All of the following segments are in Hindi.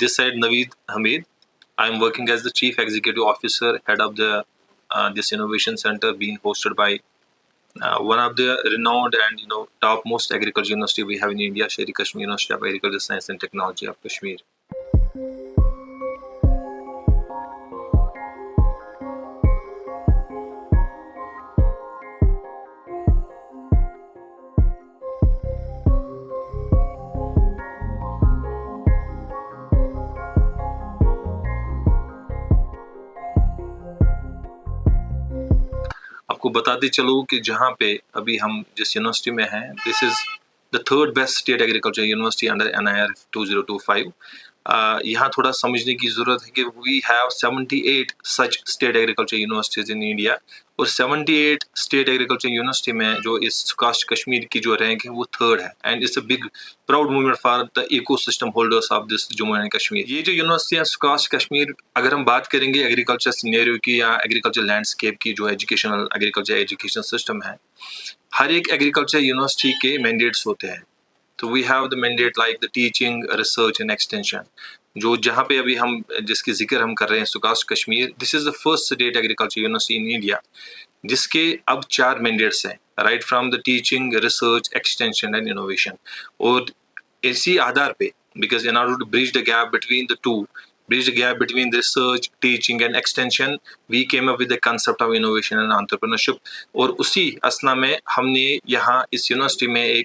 This side Naveed Hamid. I am working as the Chief Executive Officer, head of the this innovation center being hosted by one of the renowned and topmost agriculture university we have in India, Sher-e-Kashmir University of Agriculture Science and Technology of Kashmir. आपको बताते चलूँ कि जहाँ पे अभी हम जिस यूनिवर्सिटी में हैं, this is the third best state agriculture university under NIRF 2025. यहाँ थोड़ा समझने की ज़रूरत है कि we have 78 such state agriculture universities in India, और 78 स्टेट एग्रीकल्चर यूनिवर्सिटी में जो इस कास्ट कश्मीर की जो रैंक है वो थर्ड है, and it's a big proud movement for the ecosystem holders of this Jammu and Kashmir. ये जो यूनिवर्सिटी है कास्ट कश्मीर, अगर हम बात करेंगे एग्रीकल्चर सिनेरियो की या एग्रीकल्चर लैंडस्केप की, जो एजुकेशनल एग्रीकल्चर एजुकेशन सिस्टम है, हर एक एग्रीकल्चर यूनिवर्सिटी के मैंडेट्स होते हैं. तो we have the mandate like the teaching, research and extension. जो जहाँ पे अभी हम जिसकी जिक्र हम कर रहे हैं SKUAST Kashmir, this is the first state agriculture university in India जिसके अब 4 मैंडेट्स हैं, right from the teaching, research, extension and innovation. और इसी आधार पे, because in order to bridge the gap between the two, bridge the gap between the research, teaching and extension, we came up with the concept of innovation and entrepreneurship. और उसी असना में हमने यहाँ इस यूनिवर्सिटी में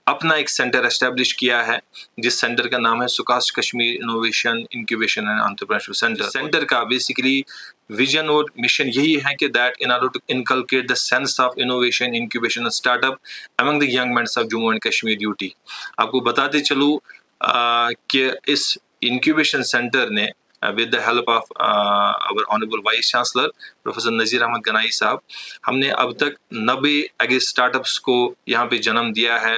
अपना एक सेंटर एस्टेब्लिश किया है, जिस सेंटर का नाम है SKUAST Kashmir innovation, incubation and entrepreneurship centre. Centre का बेसिकली विजन और मिशन यही है कि that in order to inculcate the sense of innovation, incubation and startup among the young mens of Jammu and Kashmir UT. आपको बताते चलूँ कि इस इंक्यूबेशन सेंटर ने with the help of our honorable vice chancellor professor Nazir Ahmad Ganai sahab, हमने अब तक 90 एग्री स्टार्टअप्स को यहाँ पे जन्म दिया है.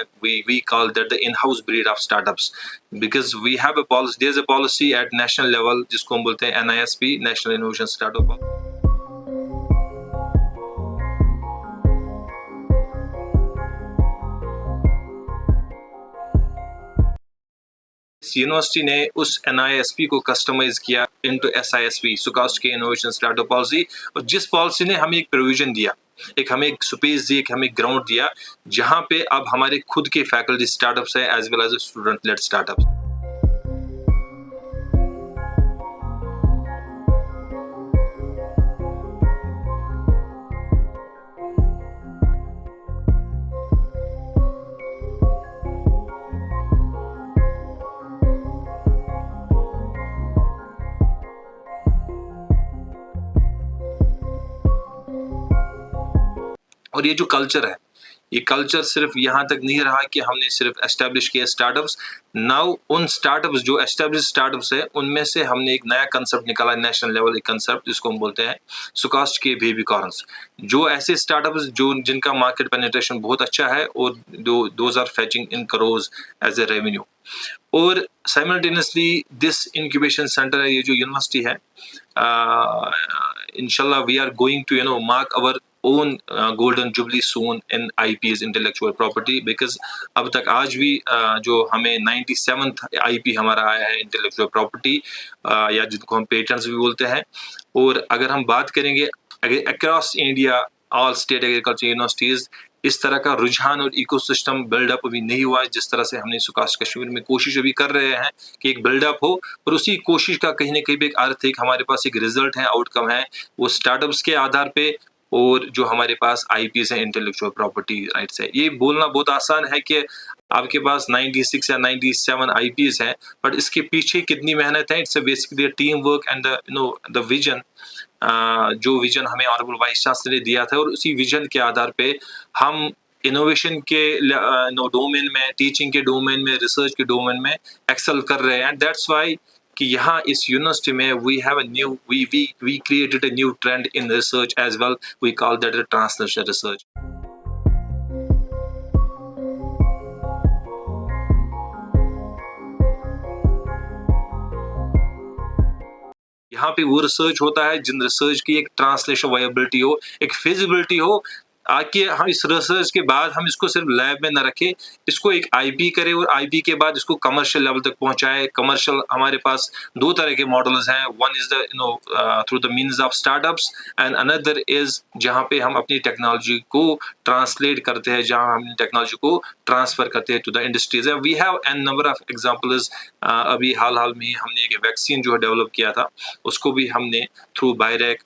we call that the in-house breed of startups because we have a policy, there's a policy at national level जिसको हम बोलते हैं NISP, National Innovation Startup. University ने उस NISP को कस्टमाइज किया इनटू SISP, सुकास्ट के इनोवेशन स्टार्टअप पॉलिसी. और जिस पॉलिसी ने हमें एक प्रोविजन दिया, हमें एक स्पेस दी, हमें एक ग्राउंड दिया, जहां पे अब हमारे खुद के फैकल्टी स्टार्टअप्स है as well as student led startups. और ये जो कल्चर है, ये कल्चर सिर्फ यहाँ तक नहीं रहा कि हमने सिर्फ एस्टेब्लिश किया स्टार्टअप्स. नाउ उन स्टार्टअप्स जो एस्टेब्लिश स्टार्टअप्स है, उनमें से हमने एक नया कंसेप्ट निकाला, नेशनल लेवल एक कंसेप्ट जिसको हम बोलते हैं सुकास्ट के बेबी कॉर्न्स. जो ऐसे स्टार्टअप्स जो जिनका मार्केट पेनिट्रेशन बहुत अच्छा है और those are fetching in crores as a revenue. और साइमल्टेनियसली दिस इंक्यूबेशन सेंटर है, ये जो यूनिवर्सिटी है, इंशाल्लाह we are going to mark our own golden jubilee soon in IP's intellectual property, because अब तक आज भी जो हमें 97th IP हमारा आया है intellectual property, या जिनको हम पेटेंट्स भी बोलते हैं. और अगर हम बात करेंगे across India all state agriculture universities, इस तरह का रुझान और इकोसिस्टम बिल्डअप अभी नहीं हुआ है जिस तरह से हमने सुकास्ट कश्मीर में कोशिश अभी कर रहे हैं कि एक बिल्डअप हो. और उसी कोशिश का कहीं ना कहीं एक अर्थ है, हमारे पास एक रिजल्ट है, आउटकम है, वो स्टार्टअप्स के आधार पे और जो हमारे पास IPs है, इंटेलेक्चुअल प्रॉपर्टी राइट्स है. ये बोलना बहुत आसान है कि आपके पास 96 या 97 IPs हैं, बट इसके पीछे कितनी मेहनत है. It's basically team work and the vision, जो विजन हमें ऑनरेबल वाइस चांसलर ने दिया था, और उसी विजन के आधार पे हम इनोवेशन के डोमेन में, टीचिंग के डोमेन में, रिसर्च के डोमेन में एक्सेल कर रहे हैं. एंड दैट्स वाई कि यहाँ इस यूनिवर्सिटी में we created a new trend in research as well. We call that a translational research. यहाँ पे वो रिसर्च होता है जिन रिसर्च की एक ट्रांसलेशन वायबिलिटी हो, एक फिजिबिलिटी हो आके हम इस रिसर्च के बाद हम इसको सिर्फ लैब में न रखें, इसको एक आईपी करें और आईपी के बाद इसको कमर्शियल लेवल तक पहुंचाए। कमर्शियल हमारे पास दो तरह के मॉडल्स हैं, one is the through the means of startups and another is जहाँ पे हम अपनी टेक्नोलॉजी को ट्रांसलेट करते हैं, जहाँ हम टेक्नोलॉजी को ट्रांसफर करते हैं to the industries. We have an number of examples. अभी हाल में हमने एक वैक्सीन जो है डेवलप किया था, उसको भी हमने थ्रू बायरेक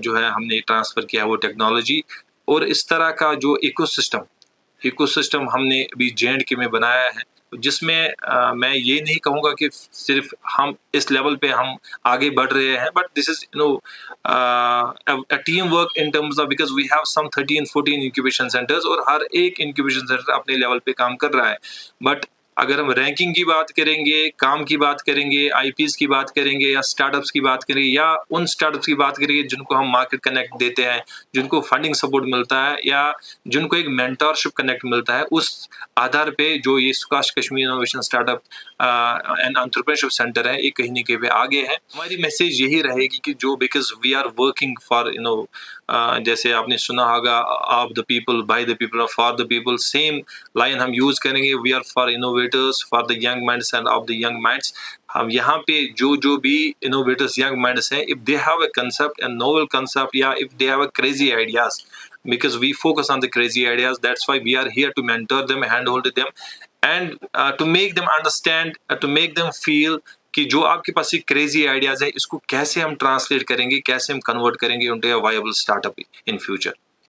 जो है हमने ट्रांसफर किया वो टेक्नोलॉजी। और इस तरह का जो इकोसिस्टम हमने अभी जे&के में बनाया है, जिसमें मैं ये नहीं कहूँगा कि सिर्फ हम इस लेवल पे हम आगे बढ़ रहे हैं, but this is a team work in terms of, because we have some 13-14 incubation centres और हर एक इंक्यूबेशन सेंटर अपने लेवल पे काम कर रहा है। बट अगर हम रैंकिंग की बात करेंगे, काम की बात करेंगे, आईपीज की बात करेंगे या स्टार्टअप्स की बात करेंगे या उन स्टार्टअप्स की बात करेंगे जिनको हम मार्केट कनेक्ट देते हैं, जिनको फंडिंग सपोर्ट मिलता है या जिनको एक मेंटरशिप कनेक्ट मिलता है, उस आधार पे जो ये SKUAST Kashmir innovation startup and entrepreneurship centre है, ये कहीं न कहीं पे आगे है। हमारी मैसेज यही रहेगी कि जो because we are working for जैसे आपने सुना होगा of the people, by the people, for the people, same line हम यूज करेंगे। We are for innovators, for the young minds and of the young minds. हम यहाँ पे जो भी इनोवेटर्स यंग माइंड्स हैं, if they have a concept, and novel concept, या if they have a crazy ideas, because we focus on the crazy ideas, that's why we are here to mentor them, handhold them, and to make them understand, to make them feel कि जो आपके पास ये क्रेजी आइडियाज है, इसको कैसे हम ट्रांसलेट करेंगे, कैसे हम कन्वर्ट करेंगे into a viable startup in future.